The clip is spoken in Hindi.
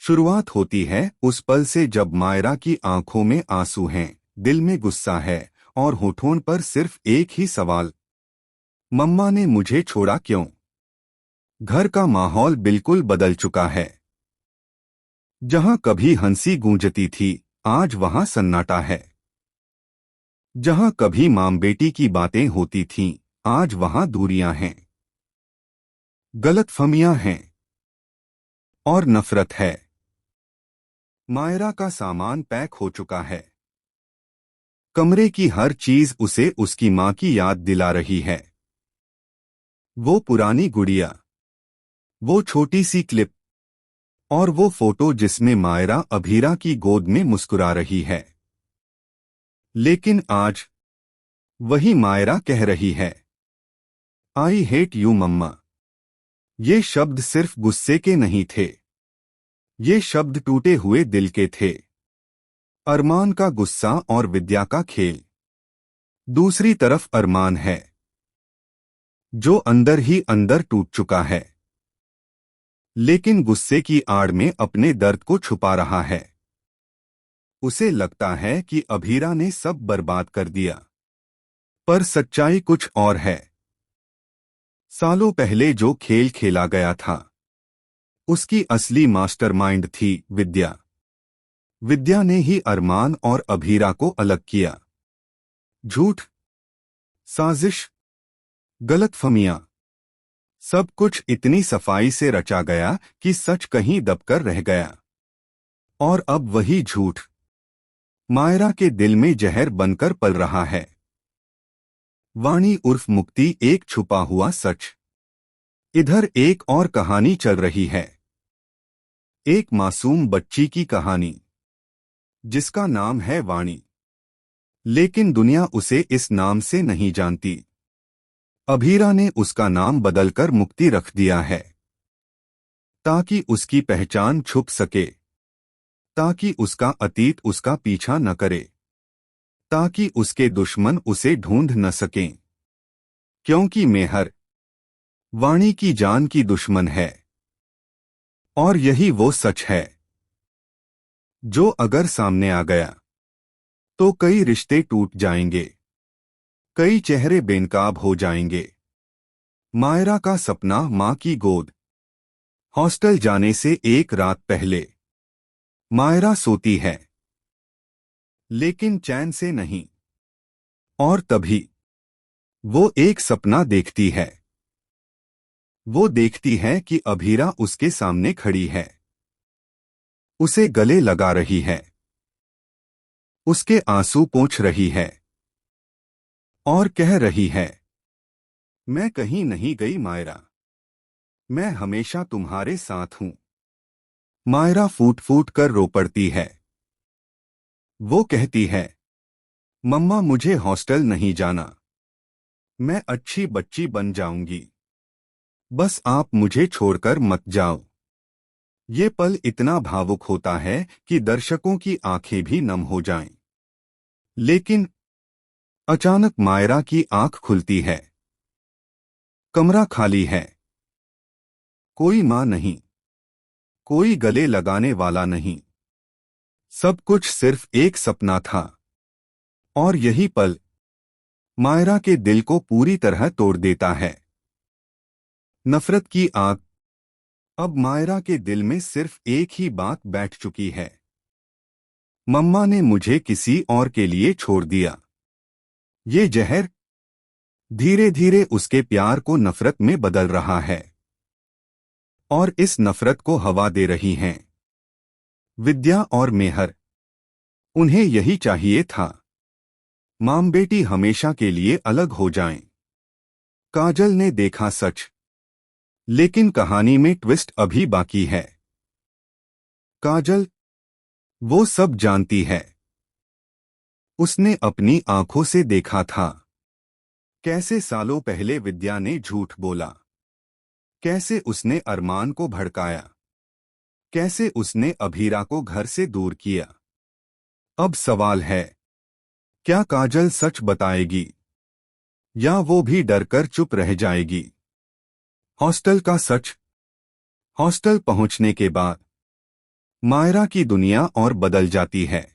शुरुआत होती है उस पल से जब मायरा की आंखों में आंसू हैं, दिल में गुस्सा है और होठों पर सिर्फ एक ही सवाल, मम्मा ने मुझे छोड़ा क्यों। घर का माहौल बिल्कुल बदल चुका है। जहां कभी हंसी गूंजती थी, आज वहां सन्नाटा है। जहां कभी मां बेटी की बातें होती थीं, आज वहां दूरियां हैं, गलतफहमियां हैं और नफरत है। मायरा का सामान पैक हो चुका है। कमरे की हर चीज उसे उसकी मां की याद दिला रही है। वो पुरानी गुड़िया, वो छोटी सी क्लिप और वो फोटो जिसमें मायरा अभीरा की गोद में मुस्कुरा रही है। लेकिन आज वही मायरा कह रही है, आई हेट यू मम्मा। ये शब्द सिर्फ गुस्से के नहीं थे, ये शब्द टूटे हुए दिल के थे। अरमान का गुस्सा और विद्या का खेल। दूसरी तरफ अरमान है जो अंदर ही अंदर टूट चुका है, लेकिन गुस्से की आड़ में अपने दर्द को छुपा रहा है। उसे लगता है कि अभीरा ने सब बर्बाद कर दिया, पर सच्चाई कुछ और है। सालों पहले जो खेल खेला गया था, उसकी असली मास्टरमाइंड थी विद्या। विद्या ने ही अरमान और अभीरा को अलग किया। झूठ, साजिश, गलतफहमियां, सब कुछ इतनी सफाई से रचा गया कि सच कहीं दबकर रह गया। और अब वही झूठ मायरा के दिल में जहर बनकर पल रहा है। वाणी उर्फ मुक्ति एक छुपा हुआ सच। इधर एक और कहानी चल रही है, एक मासूम बच्ची की कहानी जिसका नाम है वाणी। लेकिन दुनिया उसे इस नाम से नहीं जानती। अभीरा ने उसका नाम बदलकर मुक्ति रख दिया है, ताकि उसकी पहचान छुप सके, ताकि उसका अतीत उसका पीछा न करे, ताकि उसके दुश्मन उसे ढूंढ न सकें। क्योंकि मेहर वाणी की जान की दुश्मन है। और यही वो सच है जो अगर सामने आ गया तो कई रिश्ते टूट जाएंगे, कई चेहरे बेनकाब हो जाएंगे। मायरा का सपना मां की गोद। हॉस्टल जाने से एक रात पहले मायरा सोती है, लेकिन चैन से नहीं। और तभी वो एक सपना देखती है। वो देखती है कि अभीरा उसके सामने खड़ी है, उसे गले लगा रही है, उसके आंसू पोंछ रही है और कह रही है, मैं कहीं नहीं गई मायरा, मैं हमेशा तुम्हारे साथ हूं। मायरा फूट फूट कर रो पड़ती है। वो कहती है, मम्मा मुझे हॉस्टल नहीं जाना, मैं अच्छी बच्ची बन जाऊंगी, बस आप मुझे छोड़कर मत जाओ। ये पल इतना भावुक होता है कि दर्शकों की आंखें भी नम हो जाएं। लेकिन अचानक मायरा की आंख खुलती है। कमरा खाली है। कोई मां नहीं, कोई गले लगाने वाला नहीं। सब कुछ सिर्फ एक सपना था। और यही पल मायरा के दिल को पूरी तरह तोड़ देता है। नफरत की आग। अब मायरा के दिल में सिर्फ एक ही बात बैठ चुकी है, मम्मा ने मुझे किसी और के लिए छोड़ दिया। ये जहर धीरे धीरे उसके प्यार को नफरत में बदल रहा है। और इस नफरत को हवा दे रही हैं विद्या और मेहर। उन्हें यही चाहिए था, मां बेटी हमेशा के लिए अलग हो जाएं। काजल ने देखा सच, लेकिन कहानी में ट्विस्ट अभी बाकी है। काजल वो सब जानती है। उसने अपनी आंखों से देखा था कैसे सालों पहले विद्या ने झूठ बोला, कैसे उसने अरमान को भड़काया, कैसे उसने अभीरा को घर से दूर किया। अब सवाल है, क्या काजल सच बताएगी या वो भी डरकर चुप रह जाएगी। हॉस्टल का सच। हॉस्टल पहुंचने के बाद मायरा की दुनिया और बदल जाती है।